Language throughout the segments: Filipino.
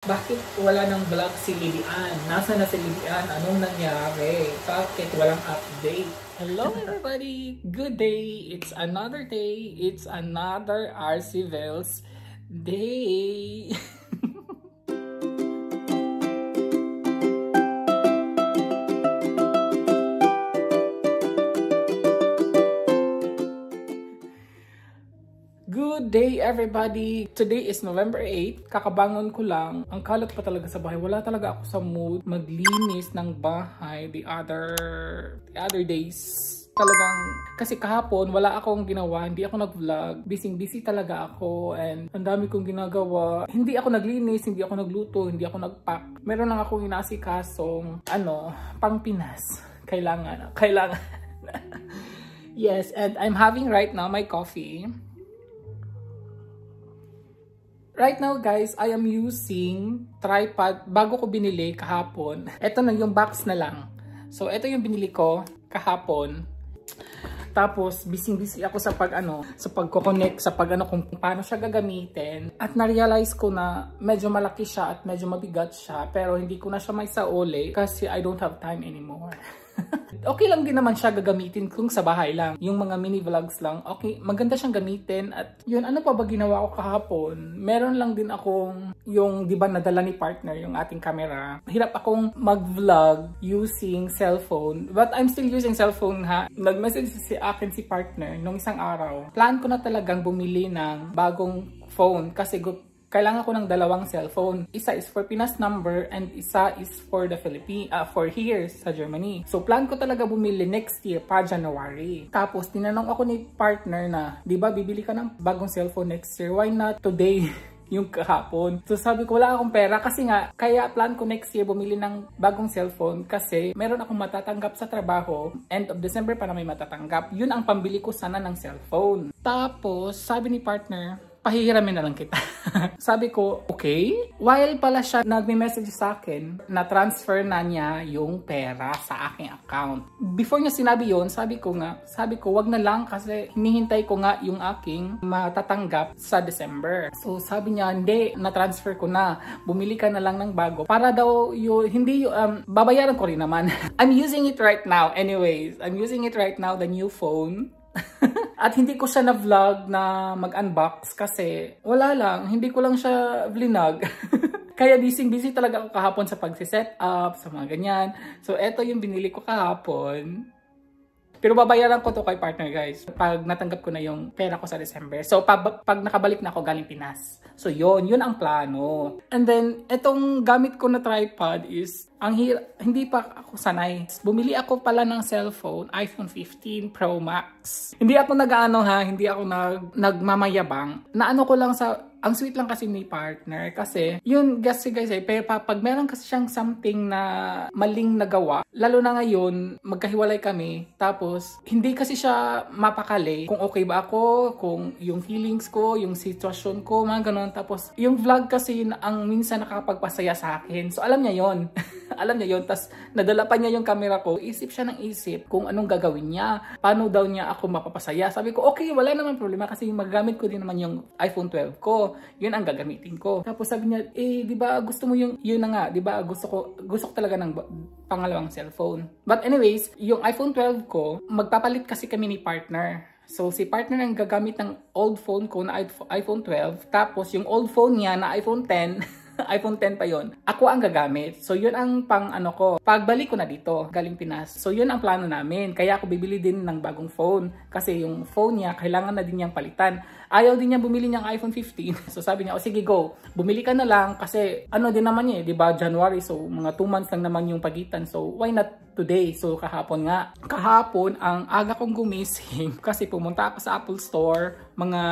Bakit wala nang vlog si Lilian? Nasa na si Lilian? Anong nangyari? Bakit walang update? Hello everybody! Good day! It's another day. It's another RCVels day. Good day everybody! Today is November 8. Kakabangon ko lang. Ang kalat pa talaga sa bahay. Wala talaga ako sa mood maglinis ng bahay the other days. Talagang, kasi kahapon wala akong ginawa, hindi ako nag-vlog. Busy talaga ako and ang dami kong ginagawa. Hindi ako naglinis, hindi ako nagluto, hindi ako nagpack. Meron lang akong inasikasong, pang Pinas. Kailangan. Yes, and I'm having right now my coffee. Right now guys, I am using tripod bago ko binili kahapon. Ito na yung box na lang. So ito yung binili ko kahapon. Tapos busy ako sa pagko-connect sa kung paano siya gagamitin. At na-realize ko na medyo malaki siya at medyo mabigat siya, pero hindi ko na siya maisauli kasi I don't have time anymore. Okay lang din naman siya gagamitin kung sa bahay lang. Yung mga mini vlogs lang, okay, maganda siyang gamitin. At yun, ano pa ba ginawa ko kahapon? Meron lang din akong yung, di ba, nadala ni partner yung ating camera. Hirap akong mag-vlog using cellphone. But I'm still using cellphone ha. Nag-message si akin si partner nung isang araw. Plan ko na talagang bumili ng bagong phone kasi kailangan ko ng dalawang cellphone. Isa is for Pinas number and isa is for the for here sa Germany. So plan ko talaga bumili next year pa January. Tapos tinanong ako ni partner na, di ba bibili ka ng bagong cellphone next year? Why not today? Yung kahapon. So sabi ko wala akong pera kasi nga kaya plan ko next year bumili ng bagong cellphone kasi meron akong matatanggap sa trabaho. End of December pa na may matatanggap. Yun ang pambili ko sana ng cellphone. Tapos sabi ni partner, pahihiramin na lang kita. Sabi ko, okay. While pala siya nagme-message sa akin, na-transfer na niya yung pera sa aking account. Before niya sinabi yon, sabi ko, wag na lang kasi hinihintay ko nga yung aking matatanggap sa December. So sabi niya, hindi, na-transfer ko na. Bumili ka na lang ng bago. Para daw babayaran ko rin naman. I'm using it right now. Anyways, I'm using it right now, the new phone. At hindi ko siya na-vlog na mag-unbox kasi wala lang, hindi ko lang siya vlog. Kaya busy talaga ako kahapon sa pag-set up, sa mga ganyan. So eto yung binili ko kahapon. Pero babayaran ko to kay partner guys pag natanggap ko na yung pera ko sa December. So pag nakabalik na ako galing Pinas. So yun ang plano. And then etong gamit ko na tripod is hindi pa ako sanay. Bumili ako pala ng cellphone, iPhone 15 Pro Max. Hindi ako hindi ako nagmamayabang. Naano ko lang ang sweet lang kasi ni partner kasi yun kasi guys pero pag meron kasi siyang something na maling nagawa, lalo na ngayon magkahiwalay kami, tapos hindi kasi siya mapakali kung okay ba ako, kung yung feelings ko, yung sitwasyon ko, mga ganon. Tapos yung vlog kasi ang minsan nakakapagpasaya sa akin, so alam niya yon. Alam niya yon. Tapos nadala pa niya yung camera ko, isip siya ng isip kung anong gagawin niya, paano daw niya ako mapapasaya. Sabi ko okay, wala naman problema kasi magagamit ko din naman yung iPhone 12 ko. Yun ang gagamitin ko. Tapos sabi niya, di ba gusto mo yun na nga, di ba gusto ko talaga ng pangalawang cellphone. But anyways, yung iPhone 12 ko, magpapalit kasi kami ni partner. So si partner ang gagamit ng old phone ko na iPhone 12, tapos yung old phone niya na iPhone 10, iPhone 10 pa yon. Ako ang gagamit. So yun ang pagbalik ko na dito, galing Pinas. So yun ang plano namin. Kaya ako bibili din ng bagong phone. Kasi yung phone niya, kailangan na din niyang palitan. Ayaw din niya bumili niyang iPhone 15. So sabi niya, sige go, bumili ka na lang. Kasi din naman niya, di ba, January. So mga 2 months lang naman yung pagitan. So why not today? So kahapon nga. Kahapon, ang aga kong gumising kasi pumunta ako sa Apple Store. Mga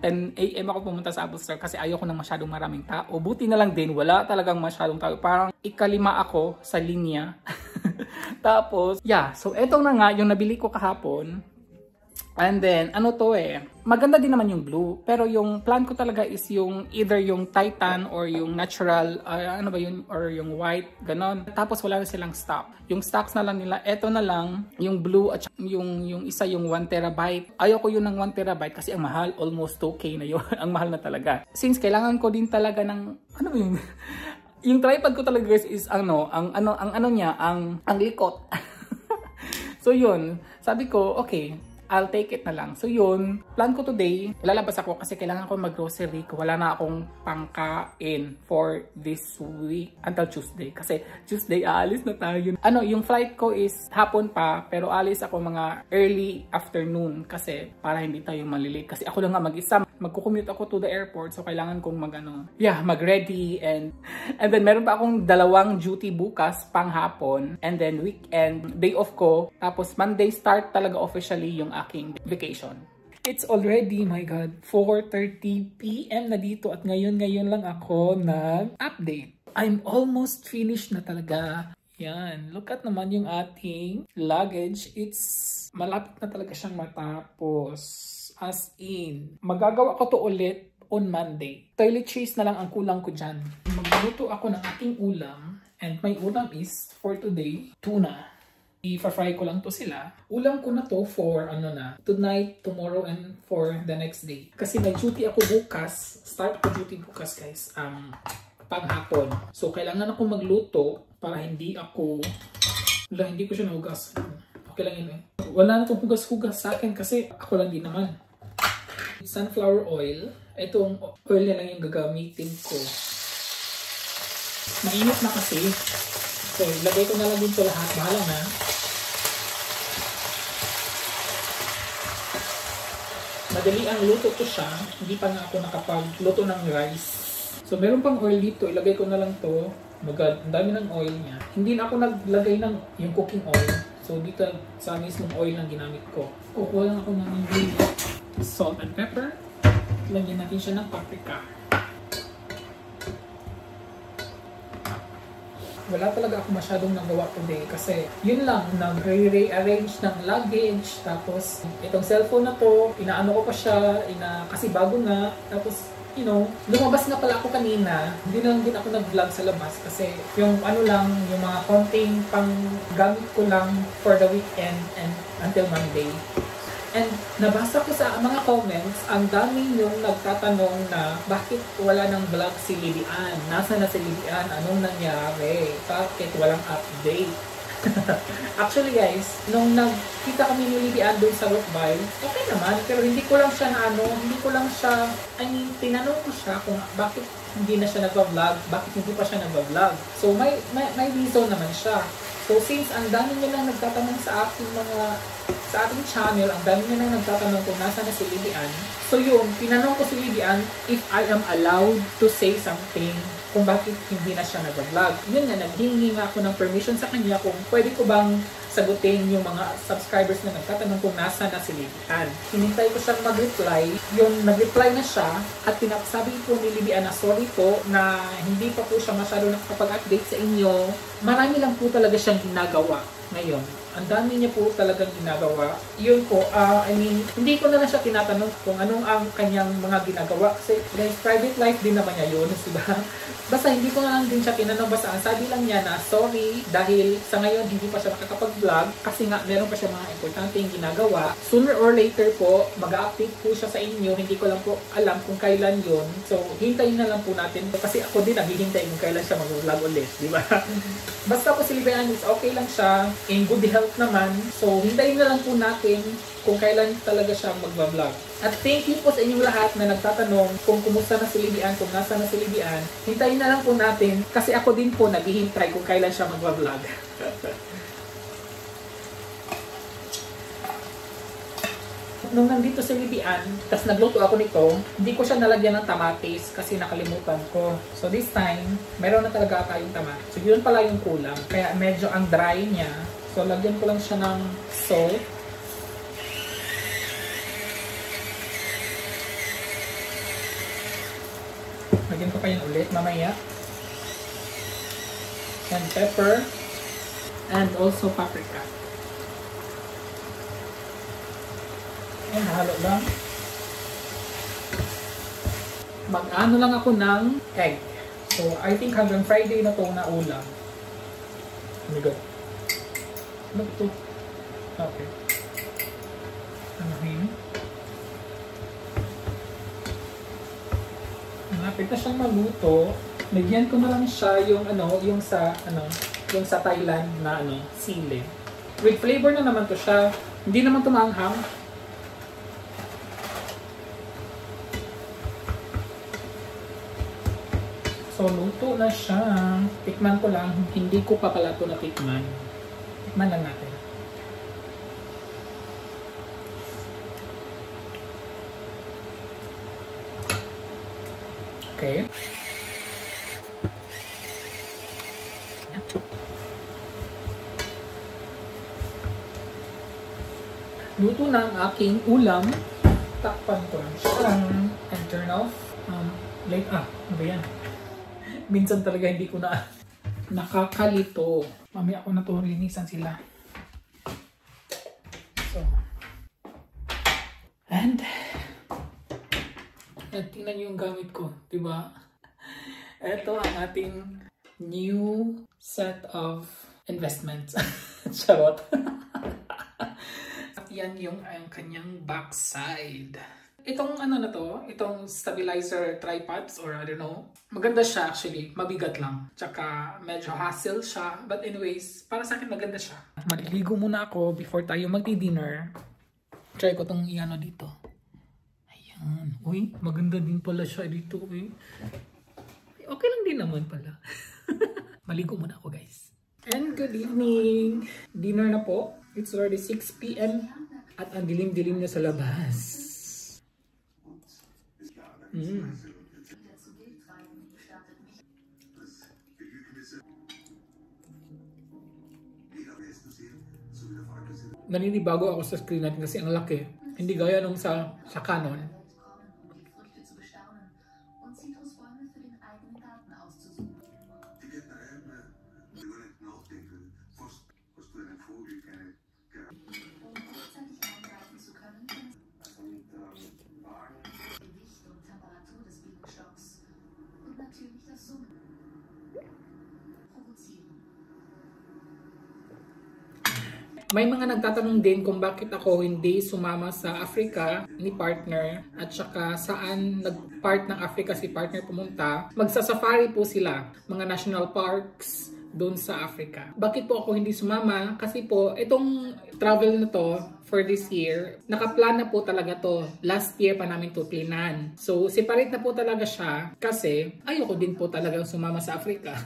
10 AM ako pumunta sa Apple Store kasi ayaw ko ng masyadong maraming tao. Buti na lang din, wala talagang masyadong tao. Parang ikalima ako sa linya. Tapos, so eto na nga yung nabili ko kahapon. And then, ano to maganda din naman yung blue. Pero yung plan ko talaga is yung either yung Titan or yung natural, ano ba yun, or yung white, ganon. Tapos wala na silang stock. Yung stocks na lang nila, eto na lang, yung blue at yung isa yung 1 terabyte. Ayoko yun ng 1 terabyte kasi ang mahal, almost 2K na yun. Ang mahal na talaga. Since kailangan ko din talaga ng, ano ba yun? Yung tripod ko talaga guys is ang likot. So yun, sabi ko, okay, I'll take it na lang. So yun, plan ko today, lalabas ako kasi kailangan ko mag-grocery. Wala na akong pangkain for this week until Tuesday. Kasi Tuesday, aalis na tayo. Yung flight ko is hapon pa, pero alis ako mga early afternoon kasi para hindi tayo malilate. Kasi ako lang nga mag-isa. Magkukommute ako to the airport, so kailangan kong mag-ready and then meron pa akong 2 duty bukas pang hapon and then weekend, day off ko. Tapos Monday start talaga officially yung aking vacation. It's already, my God, 4:30 PM na dito at ngayon lang ako nag-update. I'm almost finished na talaga. Yan, look at naman yung ating luggage. It's malapit na talaga siyang matapos. As in, magagawa ko to ulit on Monday. Toiletries na lang ang kulang ko dyan. Magluto ako ng aking ulam. And my ulam is, for today, tuna. I-fry ko lang to sila. Ulam ko na to for, tonight, tomorrow, and for the next day. Kasi may duty ako bukas. Start ko duty bukas, guys. Panghapon. So, kailangan ako magluto para hindi ko siya nahugas. Okay lang yun Wala na itong hugas-hugas sa akin kasi ako lang din naman. Sunflower oil. Itong oil na lang yung gagamitin ko. Mainit na kasi. So, ilagay ko na lang dito lahat. Bahala na. Madali ang luto ko siya. Hindi pa nga ako nakapagluto ng rice. So, meron pang oil dito. Ilagay ko na lang to. Ang dami ng oil niya. Hindi na ako naglagay ng yung cooking oil. So, dito sa mismong oil ang ginamit ko. Kukuha lang ako ng ingredient. Salt and pepper. Lagyan natin siya ng paprika. Wala talaga ako masyadong nagawa today kasi yun lang, nag-rearrange ng luggage. Tapos, itong cellphone na to, inaano ko pa siya, kasi bago nga. Tapos, lumabas nga pala ako kanina. Hindi lang din ako nag-vlog sa labas kasi yung yung mga konting pang gamit ko lang for the weekend and until Monday. And nabasa ko sa mga comments, ang dami yung nagtatanong na bakit wala ng vlog si Lilian? Nasa na si Lilian? Anong nangyari? Bakit walang update? Actually guys, nung nagkita kami ni Lilian doon sa Rockby, okay naman. Pero hindi ko lang siya tinanong ko siya kung bakit hindi na siya nagpa-vlog, bakit hindi pa siya nagpa-vlog. So may reason naman siya. So since ang dami niya lang nagtatanong sa ating channel, ang dami niya lang nagtatanong kung nasa na si Lilian. So yun, tinanong ko si Lilian if I am allowed to say something kung bakit hindi na siya nag-vlog. Yun nga, naghingi nga ako ng permission sa kanya kung pwede ko bang sagutin yung mga subscribers na nagtatanong kung nasa na si Lilian. Hinintay ko siyang mag-reply. Yung nag-reply na siya at pinasabi po ni Lilian na sorry po na hindi pa po siya masyado nakapag-update sa inyo. Marami lang po talaga siyang ginagawa ngayon. Ang dami niya po talagang ginagawa. Yun po, hindi ko na lang siya tinatanong kung anong ang kanyang mga ginagawa. Kasi guys, private life din naman niya yun, diba? Basta hindi ko na lang din siya tinanong. Basta ang sabi lang niya na sorry dahil sa ngayon hindi pa siya makakapag-vlog kasi nga meron pa siya mga importanteng ginagawa. Sooner or later po, mag-update po siya sa inyo. Hindi ko lang po alam kung kailan yun. So, hintayin na lang po natin. Kasi ako din naghihintay kung kailan siya mag-vlog ulit, diba? Basta po si Lilian is okay lang siya. In good health naman. So, hintayin na lang po natin kung kailan talaga siya mag-vlog. At thank you po sa inyong lahat na nagtatanong kung kumusta na si Lilian, kung nasa na si Lilian. Hintayin na lang po natin kasi ako din po naghihintay kung kailan siya mag-vlog. Nung nandito si Lilian, tapos nagluto ako nito, hindi ko siya nalagyan ng tamatis kasi nakalimutan ko. So this time, meron na talaga tayong tamatis. So yun pala yung kulang. Kaya medyo ang dry niya. So, lagyan ko lang siya ng salt. Lagyan ko pa yun ulit mamaya. And pepper. And also paprika. Ayan, halo lang. Mag-ano lang ako ng egg. So, I think hanggang Friday na to na ulam. Oh my God. Ano ito? Okay. Anuhin. Malapit na siyang maluto. Lagyan ko na lang siya yung yung sa Thailand na sili. With flavor na naman to siya. Hindi naman tumanghang. So, luto na siya. Tikman ko lang. Hindi ko pa pala ito natikman. Tikman lang natin. Okay. Luto na ang aking ulam. Takpan ko lang siya. And turn off. Ano ba yan? Minsan talaga hindi ko na nakakalito. Mamaya ako na to linisan sila. So. And tingnan nyo yung gamit ko. Diba? Ito ang ating new set of investments. Charot. At yan yung kanyang backside. Itong itong stabilizer tripods or I don't know. Maganda siya actually. Mabigat lang. Tsaka medyo hassle siya. But anyways, para sa akin maganda siya. Maliligo muna ako before tayo magdi-dinner. Try ko tong iano dito. Ayan. Uy, maganda din pala siya dito. Uy. Okay lang din naman pala. Maligo muna ako guys. And good evening. Dinner na po. It's already 6 p.m. At ang dilim-dilim na sa labas. Naninibago ako sa screen natin kasi ang laki. Hindi gaya nung sa Canon. May mga nagtatanong din kung bakit ako hindi sumama sa Africa ni partner at saka saan nag-part ng Africa si partner pumunta. Magsa-safari po sila, mga national parks doon sa Africa. Bakit po ako hindi sumama? Kasi po itong travel na to for this year, nakaplan na po talaga to. Last year pa namin to plinan. So, separate na po talaga siya kasi ayoko din po talaga sumama sa Africa.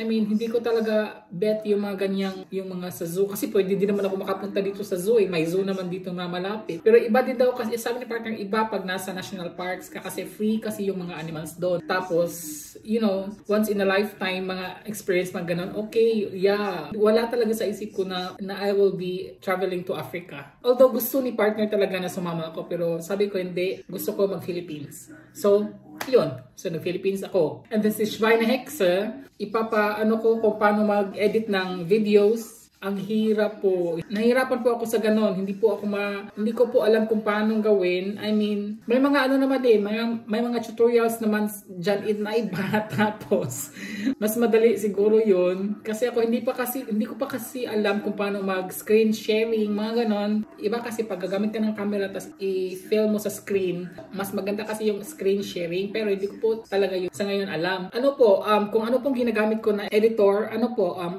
I mean, hindi ko talaga bet yung mga ganyang, yung mga sa zoo. Kasi pwede din naman ako makapunta dito sa zoo. May zoo naman dito na malapit. Pero iba din daw kasi, sabi ni partner, iba pag nasa national parks ka kasi free kasi yung mga animals doon. Tapos, you know, once in a lifetime, mga experience mga ganun, okay, yeah. Wala talaga sa isip ko na I will be traveling to Africa. Although gusto ni partner talaga na sumama ako, pero sabi ko hindi, gusto ko mag-Philippines. So, yun. So, nag-Philippines ako. And then si Shvina Hexe, ipapaano ko kung paano mag-edit ng videos. Ang hirap po. Nahirapan po ako sa ganon. Hindi ko po alam kung paano gawin. I mean, may mga ano naman din, may mga tutorials naman dyan na iba. Tapos, mas madali siguro yun. Kasi ako hindi ko pa kasi alam kung paano mag-screen sharing, mga ganon. Iba kasi pag gagamit ka ng camera tapos i-film mo sa screen, mas maganda kasi yung screen sharing. Pero hindi ko po talaga yung sa ngayon alam. Ano po, kung ano pong ginagamit ko na editor,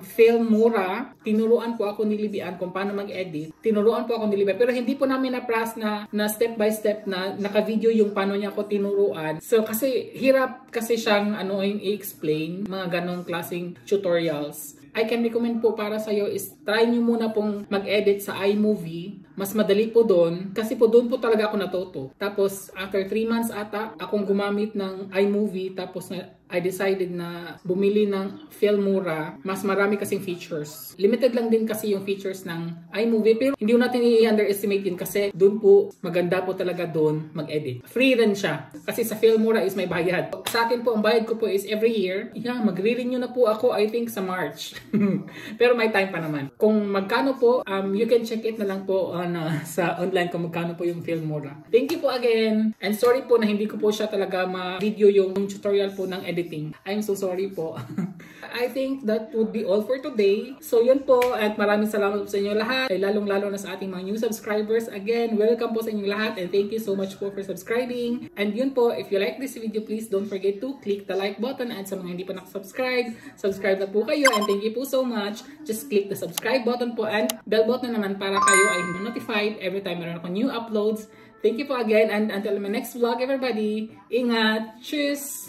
Filmora, tinuruan po ako ni Libian kung paano mag-edit. Tinuruan po ako ni Libian. Pero hindi po namin na-press na step by step na naka-video yung paano niya ako tinuruan. So, kasi hirap kasi siyang i-explain mga ganong klaseng tutorials. I can recommend po para sa'yo is try nyo muna pong mag-edit sa iMovie. Mas madali po doon. Kasi po doon po talaga ako natuto. Tapos, after 3 months ata, akong gumamit ng iMovie. Tapos, I decided na bumili ng Filmora. Mas marami kasing features. Limited lang din kasi yung features ng iMovie, pero hindi natin i-underestimate yun kasi doon po, maganda po talaga doon mag-edit. Free rin siya. Kasi sa Filmora is may bayad. Sa akin po, ang bayad ko po is every year. Yeah, magre-renew na po ako, I think, sa March. Pero may time pa naman. Kung magkano po, you can check it na lang po sa online kung magkano po yung Filmora. Thank you po again. And sorry po na hindi ko po siya talaga ma-video yung tutorial po ng editing. I'm so sorry po. I think that would be all for today. So yun po, at maraming salamat po sa inyo lahat. Ay lalong-lalo na sa ating mga new subscribers. Again, welcome po sa inyo lahat and thank you so much po for subscribing. And yun po, if you like this video, please don't forget to click the like button, and sa mga hindi pa nakasubscribe, subscribe na po kayo, and thank you po so much. Just click the subscribe button po and bell button naman para kayo ay notified every time meron ako new uploads. Thank you po again, and until my next vlog everybody, ingat! Tschüss!